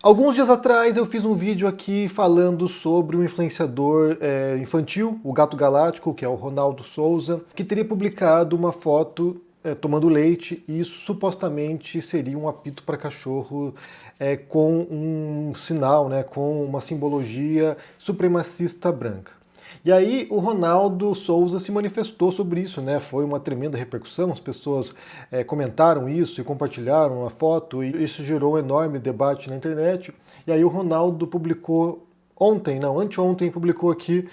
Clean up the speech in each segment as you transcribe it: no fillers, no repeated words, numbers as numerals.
Alguns dias atrás eu fiz um vídeo aqui falando sobre um influenciador infantil, o Gato Galáctico, que é o Ronaldo Souza, que teria publicado uma foto tomando leite, e isso supostamente seria um apito para cachorro com um sinal, com uma simbologia supremacista branca. E aí o Ronaldo Souza se manifestou sobre isso, né? Foi uma tremenda repercussão, as pessoas comentaram isso e compartilharam a foto, e isso gerou um enorme debate na internet. E aí o Ronaldo publicou anteontem, publicou aqui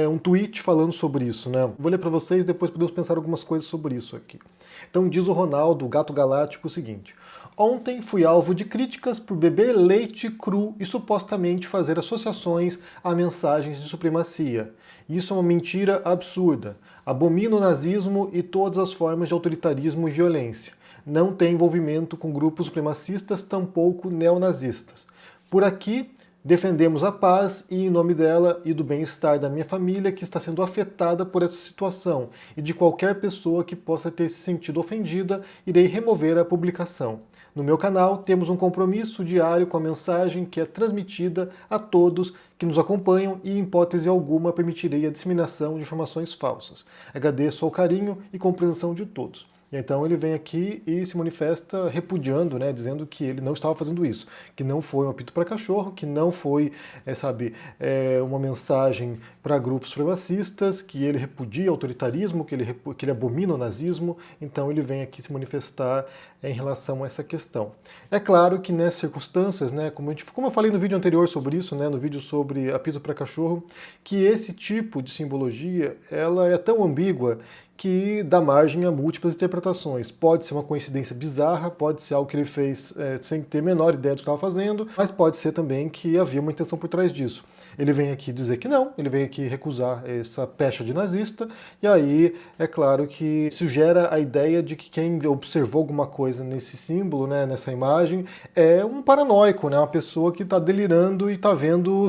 um tweet falando sobre isso, né? Vou ler para vocês, depois podemos pensar algumas coisas sobre isso aqui. Então diz o Ronaldo, o Gato Galáctico, o seguinte: ontem fui alvo de críticas por beber leite cru e supostamente fazer associações a mensagens de supremacia. Isso é uma mentira absurda. Abomino o nazismo e todas as formas de autoritarismo e violência. Não tem envolvimento com grupos supremacistas, tampouco neonazistas. Por aqui, defendemos a paz e, em nome dela e do bem-estar da minha família, que está sendo afetada por essa situação, e de qualquer pessoa que possa ter se sentido ofendida, irei remover a publicação. No meu canal temos um compromisso diário com a mensagem que é transmitida a todos que nos acompanham e, em hipótese alguma, permitirei a disseminação de informações falsas. Agradeço ao carinho e compreensão de todos. E então ele vem aqui e se manifesta repudiando, dizendo que ele não estava fazendo isso, que não foi um apito para cachorro, que não foi, uma mensagem para grupos supremacistas, que ele repudia autoritarismo, que ele abomina o nazismo. Então ele vem aqui se manifestar em relação a essa questão. É claro que nessas circunstâncias, como eu falei no vídeo anterior sobre isso, no vídeo sobre apito para cachorro, que esse tipo de simbologia ela é tão ambígua que dá margem a múltiplas interpretações. Pode ser uma coincidência bizarra, pode ser algo que ele fez sem ter a menor ideia do que estava fazendo, mas pode ser também que havia uma intenção por trás disso. Ele vem aqui dizer que não, ele vem aqui recusar essa pecha de nazista, e aí é claro que isso gera a ideia de que quem observou alguma coisa nesse símbolo, nessa imagem, é um paranoico, uma pessoa que está delirando e está vendo,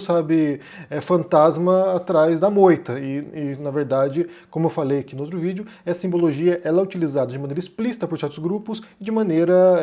fantasma atrás da moita. E, na verdade, como eu falei aqui no outro vídeo, essa simbologia ela é utilizada de maneira explícita por certos grupos e de maneira,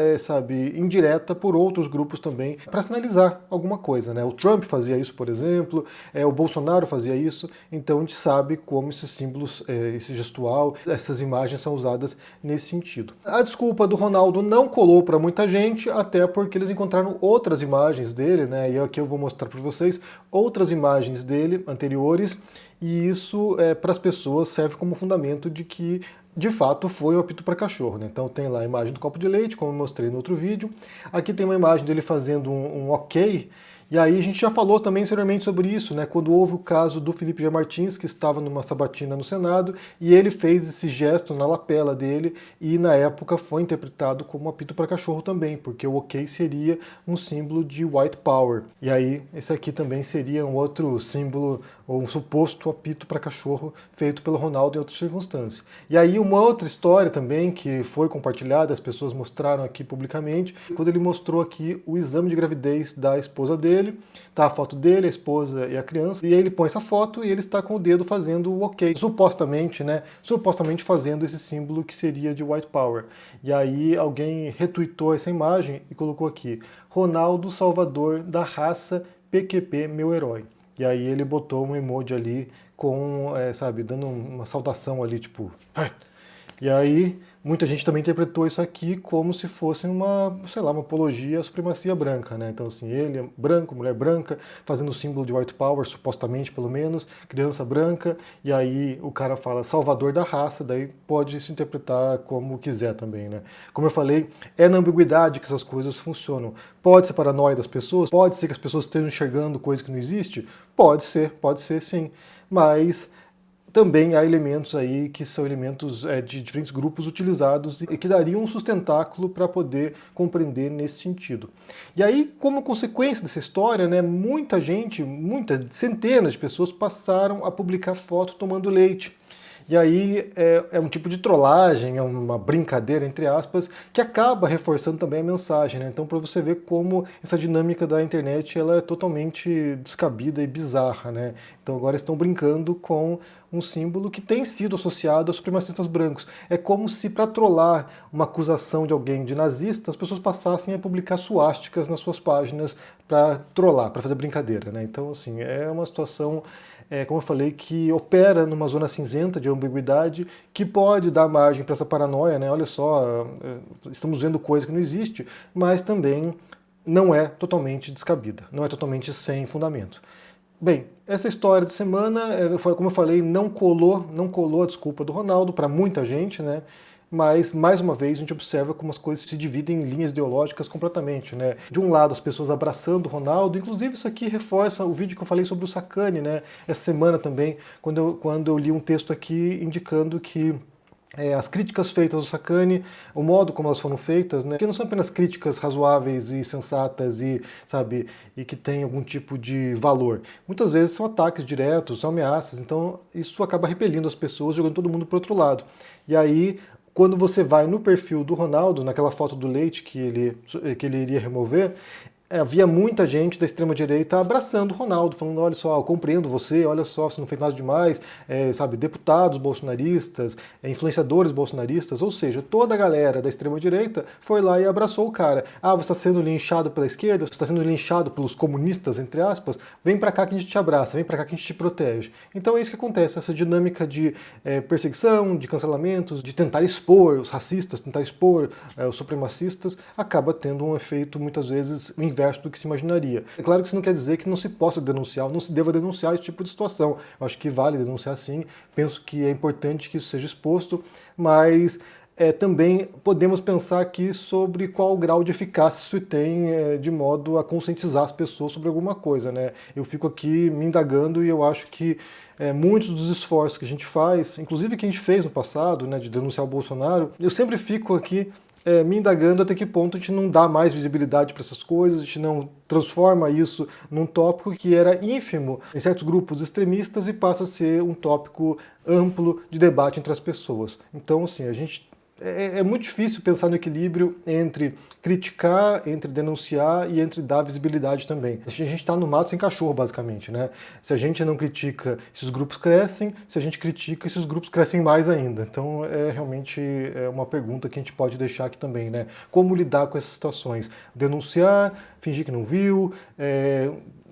indireta por outros grupos também, para sinalizar alguma coisa. O Trump fazia isso, por exemplo, o Bolsonaro fazia isso, então a gente sabe como esses símbolos, esse gestual, essas imagens são usadas nesse sentido. A desculpa do Ronaldo não colou para muita gente, até porque eles encontraram outras imagens dele, e aqui eu vou mostrar para vocês outras imagens dele anteriores, e isso para as pessoas serve como fundamento de que de fato foi um apito para cachorro. Então tem lá a imagem do copo de leite, como eu mostrei no outro vídeo. Aqui tem uma imagem dele fazendo um ok. E aí a gente já falou também anteriormente sobre isso, quando houve o caso do Felipe G. Martins, que estava numa sabatina no Senado, e ele fez esse gesto na lapela dele, e na época foi interpretado como um apito para cachorro também, porque o ok seria um símbolo de white power. E aí esse aqui também seria um outro símbolo, ou um suposto apito para cachorro feito pelo Ronaldo em outras circunstâncias. E aí uma outra história também que foi compartilhada, as pessoas mostraram aqui publicamente, quando ele mostrou aqui o exame de gravidez da esposa dele. Tá a foto dele, a esposa e a criança, e aí ele põe essa foto e ele está com o dedo fazendo o ok, supostamente fazendo esse símbolo que seria de white power. E aí alguém retweetou essa imagem e colocou aqui: Ronaldo Salvador da raça PQP meu herói. E aí ele botou um emoji ali com, dando uma saudação ali, tipo... E aí muita gente também interpretou isso aqui como se fosse uma apologia à supremacia branca, Então assim, ele é branco, mulher branca, fazendo o símbolo de white power, supostamente pelo menos, criança branca, e aí o cara fala salvador da raça, daí pode se interpretar como quiser também, Como eu falei, é na ambiguidade que essas coisas funcionam. Pode ser paranoia das pessoas, pode ser que as pessoas estejam enxergando coisa que não existe, pode ser sim, mas também há elementos aí que são elementos de diferentes grupos utilizados e que dariam um sustentáculo para poder compreender nesse sentido. E aí, como consequência dessa história, muita gente, centenas de pessoas passaram a publicar fotos tomando leite. E aí é um tipo de trollagem, é uma brincadeira, entre aspas, que acaba reforçando também a mensagem. Então, para você ver como essa dinâmica da internet ela é totalmente descabida e bizarra. Então agora estão brincando com um símbolo que tem sido associado aos supremacistas brancos. É como se, para trollar uma acusação de alguém de nazista, as pessoas passassem a publicar suásticas nas suas páginas para trollar, para fazer brincadeira, né? Então, assim, é uma situação, como eu falei, que opera numa zona cinzenta de ambiguidade que pode dar margem para essa paranoia, né? Olha só, estamos vendo coisa que não existe, mas também não é totalmente descabida, não é totalmente sem fundamento. Bem, essa história de semana, como eu falei, não colou a desculpa do Ronaldo para muita gente, né? Mas, mais uma vez, a gente observa como as coisas se dividem em linhas ideológicas completamente, né? De um lado, as pessoas abraçando o Ronaldo, inclusive isso aqui reforça o vídeo que eu falei sobre o Sacani, né? Essa semana também, quando eu li um texto aqui indicando que as críticas feitas ao Sacani, o modo como elas foram feitas, né, que não são apenas críticas razoáveis e sensatas e, sabe, e que têm algum tipo de valor. Muitas vezes são ataques diretos, são ameaças, então isso acaba repelindo as pessoas, jogando todo mundo para o outro lado. E aí, quando você vai no perfil do Ronaldo, naquela foto do leite que ele iria remover, havia muita gente da extrema-direita abraçando o Ronaldo, falando, olha só, eu compreendo você, olha só, você não fez nada demais, sabe, deputados bolsonaristas, influenciadores bolsonaristas, ou seja, toda a galera da extrema-direita foi lá e abraçou o cara. Ah, você está sendo linchado pela esquerda, você está sendo linchado pelos comunistas, entre aspas, vem pra cá que a gente te abraça, vem pra cá que a gente te protege. Então é isso que acontece, essa dinâmica de perseguição, de cancelamentos, de tentar expor os racistas, tentar expor os supremacistas, acaba tendo um efeito, muitas vezes, inverso do que se imaginaria. É claro que isso não quer dizer que não se possa denunciar, não se deva denunciar esse tipo de situação. Eu acho que vale denunciar sim, penso que é importante que isso seja exposto, mas também podemos pensar aqui sobre qual grau de eficácia isso tem de modo a conscientizar as pessoas sobre alguma coisa, né? Eu fico aqui me indagando e eu acho que muitos dos esforços que a gente faz, inclusive que a gente fez no passado, né, de denunciar o Bolsonaro, eu sempre fico aqui me indagando até que ponto a gente não dá mais visibilidade para essas coisas, a gente não transforma isso num tópico que era ínfimo em certos grupos extremistas e passa a ser um tópico amplo de debate entre as pessoas. Então, assim, a gente é muito difícil pensar no equilíbrio entre criticar, entre denunciar e entre dar visibilidade também. A gente está no mato sem cachorro, basicamente, né? Se a gente não critica, esses grupos crescem, se a gente critica, esses grupos crescem mais ainda. Então, realmente uma pergunta que a gente pode deixar aqui também, né? Como lidar com essas situações? Denunciar, fingir que não viu,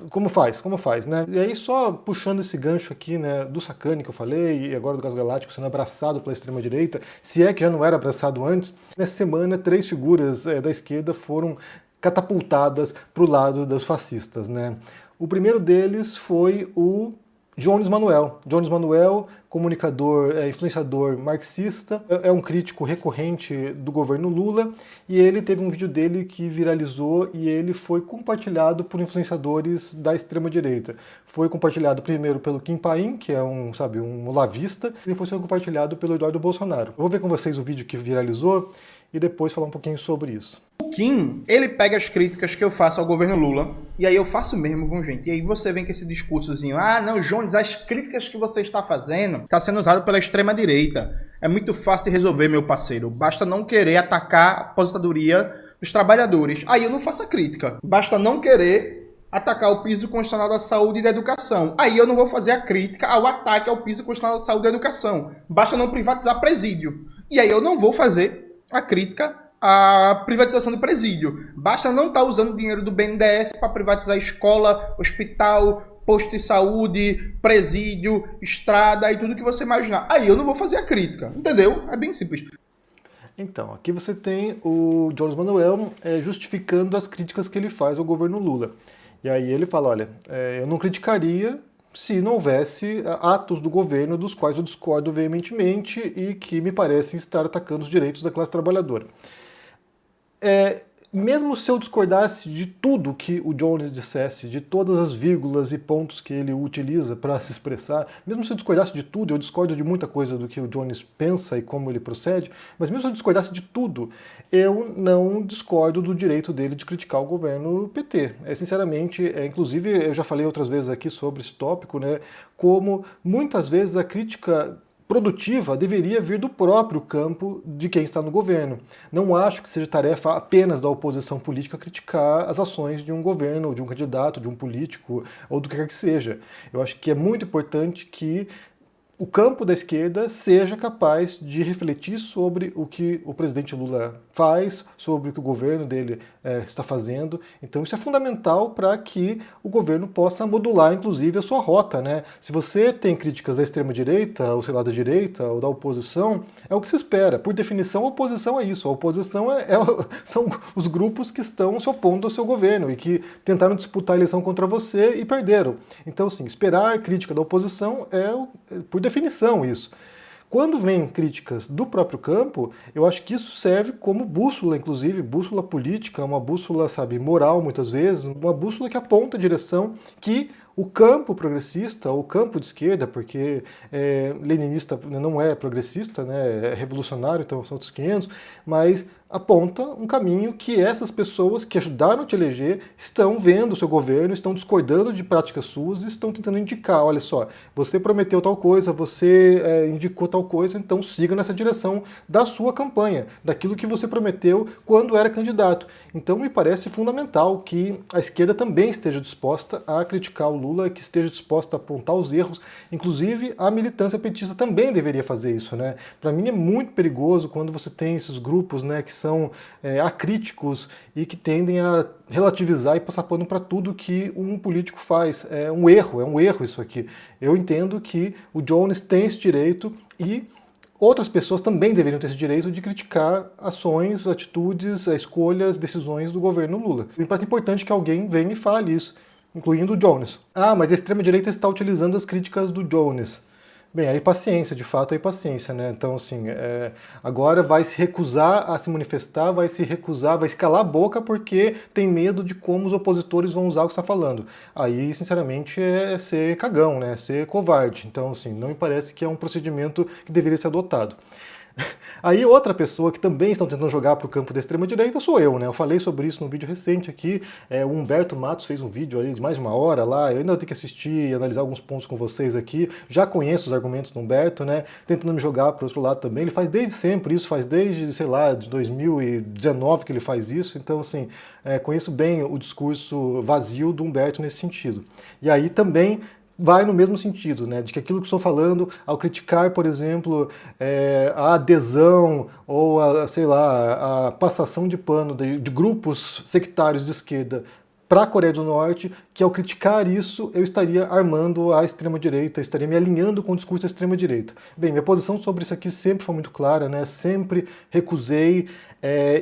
como faz, né? E aí, só puxando esse gancho aqui, né, do Sacani que eu falei, e agora do Gato Galáctico sendo abraçado pela extrema-direita, se é que já não era abraçado antes, nessa semana 3 figuras da esquerda foram catapultadas para o lado dos fascistas, né? O primeiro deles foi o Jones Manuel. Jones Manuel, comunicador, influenciador marxista, é um crítico recorrente do governo Lula, e ele teve um vídeo dele que viralizou e ele foi compartilhado por influenciadores da extrema-direita. Foi compartilhado primeiro pelo Kim Paim, que é um olavista, e depois foi compartilhado pelo Eduardo Bolsonaro. Eu vou ver com vocês o vídeo que viralizou e depois falar um pouquinho sobre isso. O Kim, ele pega as críticas que eu faço ao governo Lula, e aí eu faço mesmo, viu, gente? E aí você vem com esse discursozinho, não, Jones, as críticas que você está fazendo está sendo usado pela extrema-direita. É muito fácil de resolver, meu parceiro. Basta não querer atacar a aposentadoria dos trabalhadores. Aí eu não faço a crítica. Basta não querer atacar o piso constitucional da saúde e da educação. Aí eu não vou fazer a crítica ao ataque ao piso constitucional da saúde e da educação. Basta não privatizar presídio. E aí eu não vou fazer a crítica à privatização do presídio. Basta não estar usando dinheiro do BNDES para privatizar escola, hospital, posto de saúde, presídio, estrada e tudo que você imaginar. Aí eu não vou fazer a crítica, entendeu? É bem simples. Então, aqui você tem o Jones Manuel justificando as críticas que ele faz ao governo Lula. E aí ele fala, olha, eu não criticaria se não houvesse atos do governo dos quais eu discordo veementemente e que me parecem estar atacando os direitos da classe trabalhadora. Mesmo se eu discordasse de tudo que o Jones dissesse, de todas as vírgulas e pontos que ele utiliza para se expressar, mesmo se eu discordasse de tudo, eu discordo de muita coisa do que o Jones pensa e como ele procede, mas mesmo se eu discordasse de tudo, eu não discordo do direito dele de criticar o governo PT. Sinceramente, inclusive eu já falei outras vezes aqui sobre esse tópico, né, como muitas vezes a crítica produtiva deveria vir do próprio campo de quem está no governo. Não acho que seja tarefa apenas da oposição política criticar as ações de um governo, ou de um candidato, de um político, ou do que quer que seja. Eu acho que é muito importante que o campo da esquerda seja capaz de refletir sobre o que o presidente Lula faz, sobre o que o governo dele está fazendo. Então isso é fundamental para que o governo possa modular, inclusive, a sua rota, né? Se você tem críticas da extrema-direita, ou sei lá, da direita, ou da oposição, é o que se espera. Por definição, a oposição é isso. A oposição são os grupos que estão se opondo ao seu governo e que tentaram disputar a eleição contra você e perderam. Então, assim, esperar crítica da oposição por definição, isso. Quando vem críticas do próprio campo, eu acho que isso serve como bússola, inclusive, bússola política, uma bússola, sabe, moral muitas vezes, uma bússola que aponta a direção que o campo progressista, ou o campo de esquerda, porque leninista não é progressista, né, é revolucionário, então são outros 500, mas aponta um caminho que essas pessoas que ajudaram a te eleger estão vendo o seu governo, estão discordando de práticas suas e estão tentando indicar, olha só, você prometeu tal coisa, você indicou tal coisa, então siga nessa direção da sua campanha, daquilo que você prometeu quando era candidato. Então me parece fundamental que a esquerda também esteja disposta a criticar o Lula, que esteja disposta a apontar os erros, inclusive a militância petista também deveria fazer isso, né? Para mim é muito perigoso quando você tem esses grupos, né, que são acríticos e que tendem a relativizar e passar pano para tudo que um político faz. É um erro isso aqui. Eu entendo que o Jones tem esse direito e outras pessoas também deveriam ter esse direito de criticar ações, atitudes, escolhas, decisões do governo Lula. Me parece importante que alguém venha e fale isso, incluindo o Jones. Ah, mas a extrema-direita está utilizando as críticas do Jones. Bem, aí paciência, de fato, aí paciência, né? Então, assim, agora vai se recusar a se manifestar, vai se calar a boca porque tem medo de como os opositores vão usar o que está falando. Aí, sinceramente, é ser cagão, né? É ser covarde. Então, assim, não me parece que é um procedimento que deveria ser adotado. Aí outra pessoa que também estão tentando jogar para o campo da extrema-direita sou eu, né? Eu falei sobre isso num vídeo recente aqui, o Humberto Matos fez um vídeo aí de mais de 1 hora lá, eu ainda vou ter que assistir e analisar alguns pontos com vocês aqui, já conheço os argumentos do Humberto, né? Tentando me jogar para o outro lado também, ele faz desde sempre isso, faz desde, sei lá, de 2019 que ele faz isso, então assim, conheço bem o discurso vazio do Humberto nesse sentido. E aí também vai no mesmo sentido, né, de que aquilo que estou falando, ao criticar, por exemplo, a adesão ou sei lá, a passação de pano de grupos sectários de esquerda para a Coreia do Norte, que ao criticar isso eu estaria armando a extrema-direita, estaria me alinhando com o discurso da extrema-direita. Bem, minha posição sobre isso aqui sempre foi muito clara, né? Sempre recusei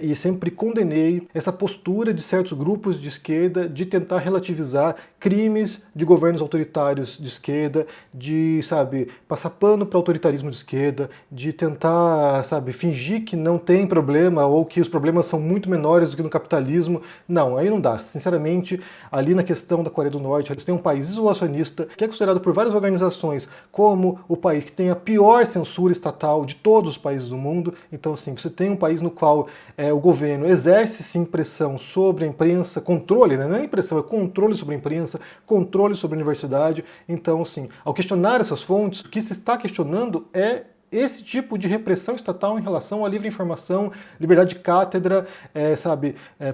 e sempre condenei essa postura de certos grupos de esquerda de tentar relativizar crimes de governos autoritários de esquerda, de, sabe, passar pano para autoritarismo de esquerda, de tentar, sabe, fingir que não tem problema ou que os problemas são muito menores do que no capitalismo. Não, aí não dá. Sinceramente, ali na questão da Coreia do Norte, eles têm um país isolacionista, que é considerado por várias organizações como o país que tem a pior censura estatal de todos os países do mundo. Então, assim, você tem um país no qual o governo exerce sim pressão sobre a imprensa, controle, né? Não é impressão, é controle sobre a imprensa, controle sobre a universidade. Então, assim, ao questionar essas fontes, o que se está questionando é esse tipo de repressão estatal em relação à livre informação, liberdade de cátedra,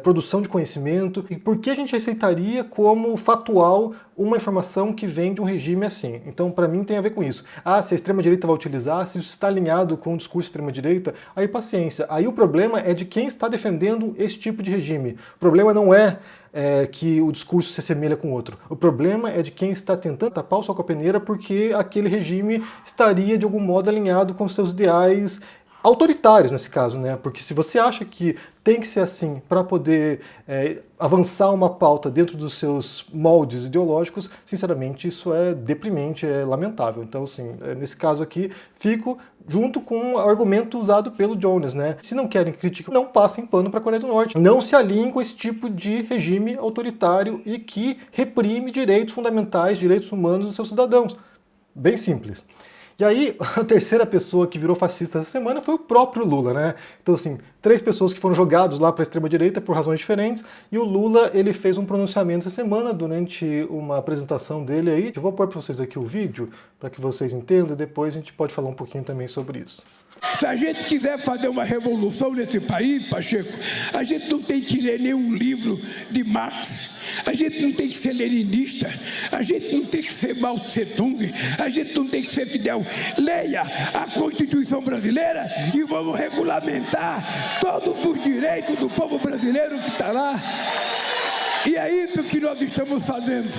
produção de conhecimento. E por que a gente aceitaria como factual uma informação que vem de um regime assim? Então, para mim, tem a ver com isso. Ah, se a extrema-direita vai utilizar, se isso está alinhado com o discurso extrema-direita, aí paciência. Aí o problema é de quem está defendendo esse tipo de regime. O problema não é que o discurso se assemelha com o outro. O problema é de quem está tentando tapar o sol com a peneira porque aquele regime estaria, de algum modo, alinhado com seus ideais autoritários, nesse caso, né? Porque se você acha que tem que ser assim para poder avançar uma pauta dentro dos seus moldes ideológicos, sinceramente, isso é deprimente, é lamentável. Então, assim, nesse caso aqui, fico junto com o argumento usado pelo Jones, né? Se não querem crítica, não passem pano para a Coreia do Norte. Não se alinhem com esse tipo de regime autoritário e que reprime direitos fundamentais, direitos humanos dos seus cidadãos. Bem simples. E aí, a terceira pessoa que virou fascista essa semana foi o próprio Lula, né? Então, assim, 3 pessoas que foram jogadas lá para a extrema-direita por razões diferentes, e o Lula, ele fez um pronunciamento essa semana durante uma apresentação dele aí. Eu vou pôr para vocês aqui o vídeo, para que vocês entendam, e depois a gente pode falar um pouquinho também sobre isso. Se a gente quiser fazer uma revolução nesse país, Pacheco, a gente não tem que ler nenhum livro de Marx, A gente não tem que ser leninista, a gente não tem que ser Mao Tse Tung, a gente não tem que ser Fidel. Leia a Constituição brasileira e vamos regulamentar todos os direitos do povo brasileiro que está lá. E é isso que nós estamos fazendo.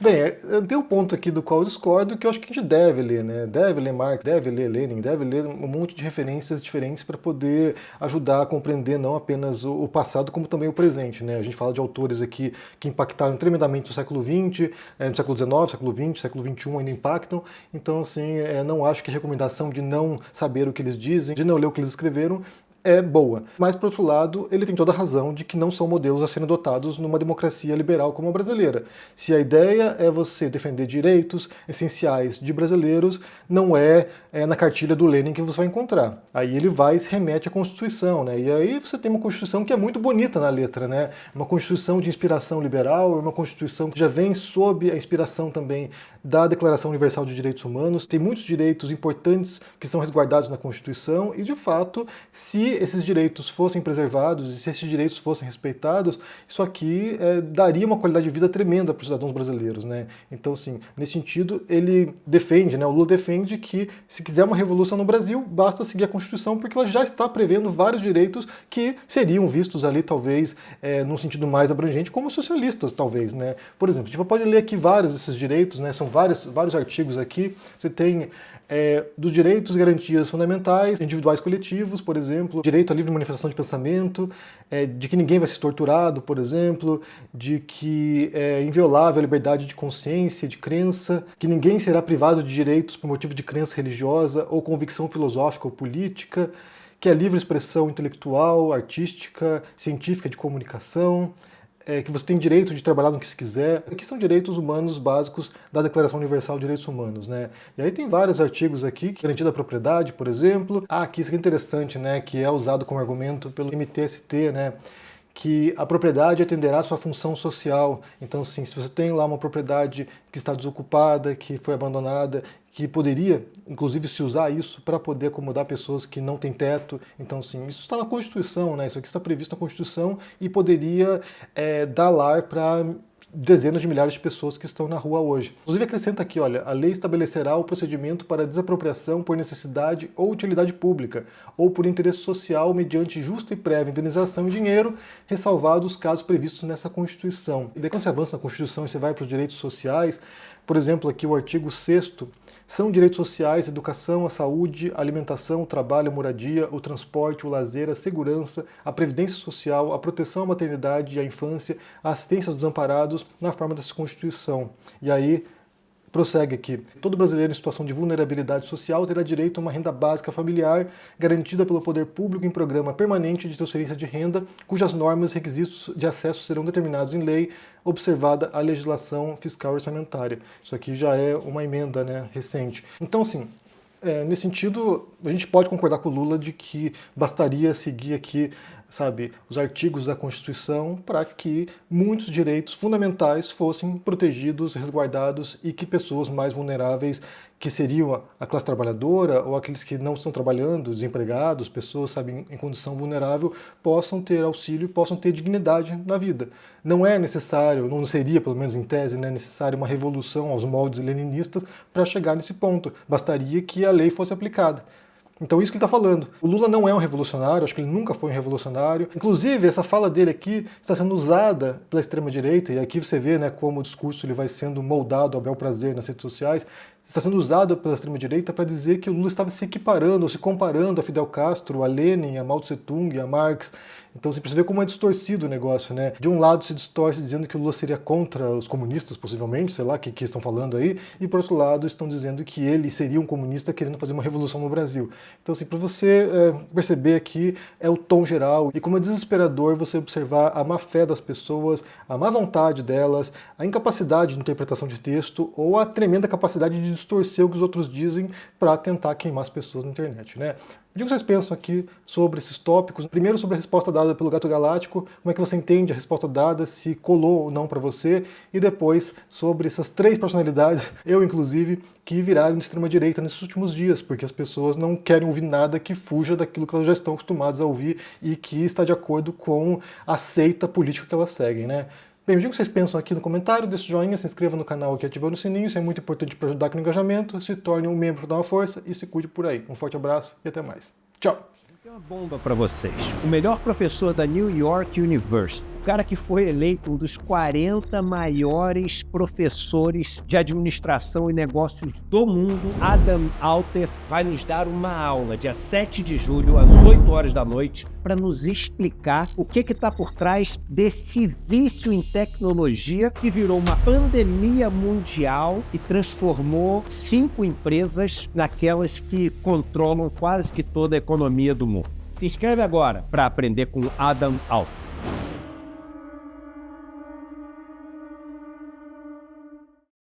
Bem, tem um ponto aqui do qual eu discordo, que eu acho que a gente deve ler, né? Deve ler Marx, deve ler Lenin, deve ler um monte de referências diferentes para poder ajudar a compreender não apenas o passado, como também o presente, né? A gente fala de autores aqui que impactaram tremendamente no século XX, no século XIX, século XX, século XXI ainda impactam. Então, assim, não acho que a recomendação de não saber o que eles dizem, de não ler o que eles escreveram, é boa. Mas, por outro lado, ele tem toda a razão de que não são modelos a serem adotados numa democracia liberal como a brasileira. Se a ideia é você defender direitos essenciais de brasileiros, não é na cartilha do Lenin que você vai encontrar. Aí ele vai e se remete à Constituição, né? E aí você tem uma Constituição que é muito bonita na letra, né? Uma Constituição de inspiração liberal, uma Constituição que já vem sob a inspiração também da Declaração Universal de Direitos Humanos. Tem muitos direitos importantes que são resguardados na Constituição e, de fato, se esses direitos fossem preservados e se esses direitos fossem respeitados, isso aqui daria uma qualidade de vida tremenda para os cidadãos brasileiros, né? Então, assim, nesse sentido, ele defende, né? O Lula defende que se quiser uma revolução no Brasil, basta seguir a Constituição, porque ela já está prevendo vários direitos que seriam vistos ali, talvez, num sentido mais abrangente, como socialistas, talvez, né? Por exemplo, a gente pode ler aqui vários desses direitos, né? São vários artigos aqui. Você tem dos direitos e garantias fundamentais, individuais e coletivos, por exemplo, direito à livre manifestação de pensamento, de que ninguém vai ser torturado, por exemplo, de que é inviolável a liberdade de consciência, de crença, que ninguém será privado de direitos por motivo de crença religiosa ou convicção filosófica ou política, que é livre expressão intelectual, artística, científica, de comunicação, que você tem direito de trabalhar no que se quiser, que são direitos humanos básicos da Declaração Universal de Direitos Humanos, né? E aí tem vários artigos aqui, garantia da propriedade, por exemplo. Aqui isso que é interessante, né? Que é usado como argumento pelo MTST, né? Que a propriedade atenderá à sua função social. Então, sim, se você tem lá uma propriedade que está desocupada, que foi abandonada, que poderia, inclusive, se usar isso para poder acomodar pessoas que não têm teto. Então, sim, isso está na Constituição, né? Isso aqui está previsto na Constituição e poderia dar lar para dezenas de milhares de pessoas que estão na rua hoje. Inclusive acrescenta aqui, olha, a lei estabelecerá o procedimento para desapropriação por necessidade ou utilidade pública, ou por interesse social mediante justa e prévia indenização em dinheiro, ressalvados os casos previstos nessa Constituição. E daí quando você avança na Constituição e você vai para os direitos sociais, por exemplo, aqui o artigo 6º, são direitos sociais, a educação, a saúde, a alimentação, o trabalho, a moradia, o transporte, o lazer, a segurança, a previdência social, a proteção à maternidade e à infância, a assistência aos desamparados na forma dessa Constituição. E aí, prossegue aqui. Todo brasileiro em situação de vulnerabilidade social terá direito a uma renda básica familiar garantida pelo poder público em programa permanente de transferência de renda, cujas normas e requisitos de acesso serão determinados em lei, observada a legislação fiscal orçamentária. Isso aqui já é uma emenda, né, recente. Então, assim, nesse sentido, a gente pode concordar com o Lula de que bastaria seguir aqui, sabe, os artigos da Constituição para que muitos direitos fundamentais fossem protegidos, resguardados e que pessoas mais vulneráveis, que seriam a classe trabalhadora ou aqueles que não estão trabalhando, desempregados, pessoas, sabe, em condição vulnerável, possam ter auxílio, possam ter dignidade na vida. Não é necessário, não seria, pelo menos em tese, né, necessário uma revolução aos moldes leninistas para chegar nesse ponto. Bastaria que a lei fosse aplicada. Então isso que ele está falando. O Lula não é um revolucionário, acho que ele nunca foi um revolucionário. Inclusive, essa fala dele aqui está sendo usada pela extrema-direita, e aqui você vê, né, como o discurso ele vai sendo moldado ao bel prazer nas redes sociais, está sendo usado pela extrema-direita para dizer que o Lula estava se equiparando, ou se comparando a Fidel Castro, a Lenin, a Mao Tse-tung, a Marx. Então você precisa ver como é distorcido o negócio, né? De um lado se distorce dizendo que o Lula seria contra os comunistas, possivelmente, sei lá o que estão falando aí, e por outro lado estão dizendo que ele seria um comunista querendo fazer uma revolução no Brasil. Então, assim, para você perceber aqui é o tom geral, e como é desesperador você observar a má fé das pessoas, a má vontade delas, a incapacidade de interpretação de texto, ou a tremenda capacidade de distorcer o que os outros dizem para tentar queimar as pessoas na internet, né? O que vocês pensam aqui sobre esses tópicos? Primeiro sobre a resposta dada pelo Gato Galáctico, como é que você entende a resposta dada, se colou ou não para você, e depois sobre essas 3 personalidades, eu inclusive, que viraram de extrema-direita nesses últimos dias, porque as pessoas não querem ouvir nada que fuja daquilo que elas já estão acostumadas a ouvir e que está de acordo com a seita política que elas seguem, né? Bem, me diga o que vocês pensam aqui no comentário, deixe o joinha, se inscreva no canal aqui ativando o sininho, isso é muito importante para ajudar aqui no engajamento, se torne um membro para dar uma força e se cuide por aí. Um forte abraço e até mais. Tchau! Tem uma bomba para vocês. O melhor professor da New York University, o cara que foi eleito um dos 40 maiores professores de administração e negócios do mundo, Adam Alter, vai nos dar uma aula dia 7 de julho, às 8 horas da noite, para nos explicar o que está por trás desse vício em tecnologia que virou uma pandemia mundial e transformou 5 empresas naquelas que controlam quase que toda a economia do mundo. Se inscreve agora para aprender com Adam Alter.